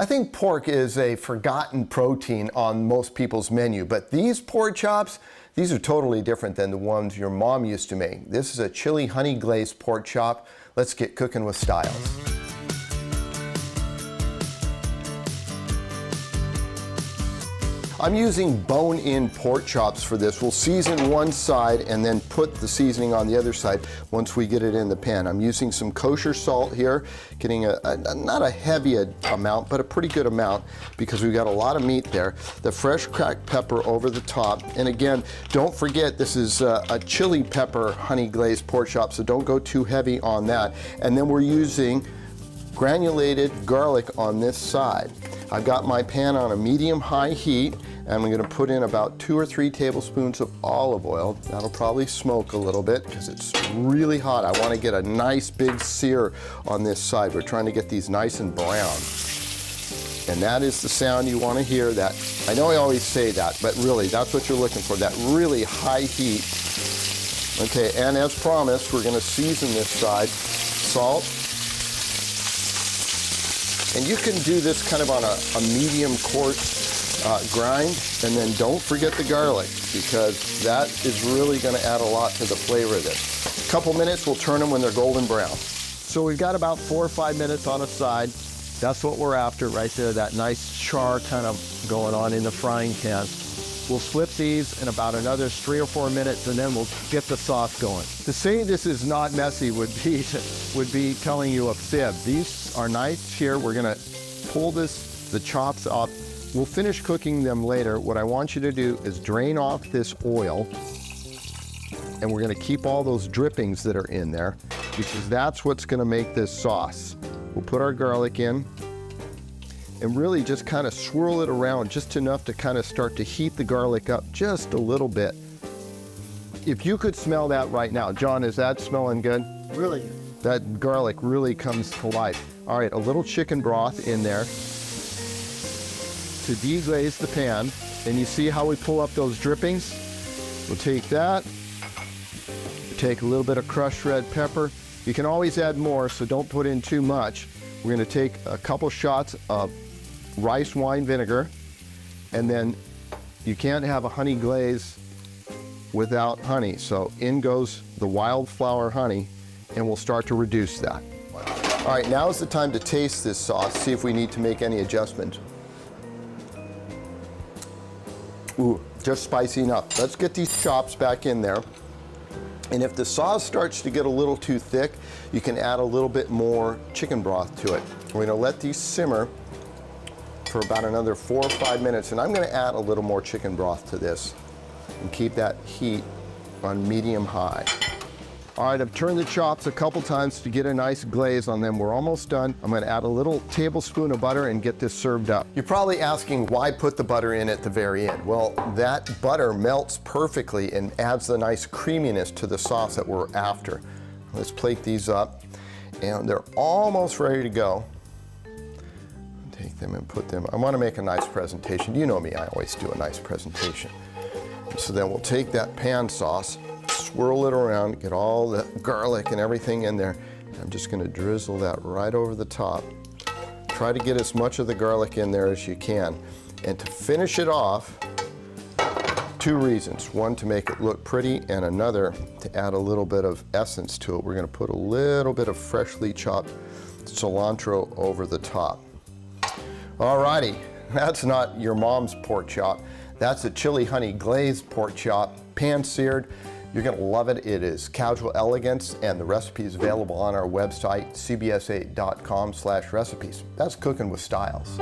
I think pork is a forgotten protein on most people's menu, but these pork chops, these are totally different than the ones your mom used to make. This is a chili honey glazed pork chop. Let's get cooking with styles. I'm using bone-in pork chops for this. We'll season one side and then put the seasoning on the other side once we get it in the pan. I'm using some kosher salt here, getting not a heavy amount, but a pretty good amount because we've got a lot of meat there. The fresh cracked pepper over the top. And again, don't forget this is a chili pepper honey glazed pork chop, so don't go too heavy on that. And then we're using granulated garlic on this side. I've got my pan on a medium-high heat, and I'm going to put in about 2 or 3 tablespoons of olive oil. That'll probably smoke a little bit because it's really hot. I want to get a nice big sear on this side. We're trying to get these nice and brown. And that is the sound you want to hear. That, I know I always say that, but really, that's what you're looking for, that really high heat. Okay, and as promised, we're going to season this side. Salt. And you can do this kind of on a medium coarse grind, and then don't forget the garlic because that is really going to add a lot to the flavor of this. A couple minutes, we'll turn them when they're golden brown. So we've got about 4 or 5 minutes on a side. That's what we're after right there, that nice char kind of going on in the frying pan. We'll flip these in about another 3 or 4 minutes, and then we'll get the sauce going. To say this is not messy would be telling you a fib. These are nice here. We're gonna pull the chops off. We'll finish cooking them later. What I want you to do is drain off this oil, and we're gonna keep all those drippings that are in there because that's what's gonna make this sauce. We'll put our garlic in and really just kind of swirl it around just enough to kind of start to heat the garlic up just a little bit. If you could smell that right now, John, is that smelling good? Really good. That garlic really comes to life. All right, a little chicken broth in there to deglaze the pan. And you see how we pull up those drippings? We'll take that, take a little bit of crushed red pepper. You can always add more, so don't put in too much. We're gonna take a couple shots of rice wine vinegar, and then you can't have a honey glaze without honey. So in goes the wildflower honey, and we'll start to reduce that. All right, now is the time to taste this sauce, see if we need to make any adjustments. Ooh, just spicy enough. Let's get these chops back in there. And if the sauce starts to get a little too thick, you can add a little bit more chicken broth to it. We're gonna let these simmer for about another 4 or 5 minutes, and I'm gonna add a little more chicken broth to this and keep that heat on medium-high. All right, I've turned the chops a couple times to get a nice glaze on them. We're almost done. I'm gonna add a little tablespoon of butter and get this served up. You're probably asking why put the butter in at the very end. Well, that butter melts perfectly and adds the nice creaminess to the sauce that we're after. Let's plate these up, and they're almost ready to go. Take them and put them, I wanna make a nice presentation. You know me, I always do a nice presentation. So then we'll take that pan sauce, swirl it around, get all the garlic and everything in there. I'm just gonna drizzle that right over the top. Try to get as much of the garlic in there as you can. And to finish it off, 2 reasons. One, to make it look pretty, and another, to add a little bit of essence to it. We're gonna put a little bit of freshly chopped cilantro over the top. Alrighty, that's not your mom's pork chop. That's a chili honey glazed pork chop, pan seared. You're gonna love it. It is casual elegance, and the recipe is available on our website, cbs8.com/recipes. That's Cooking with Styles.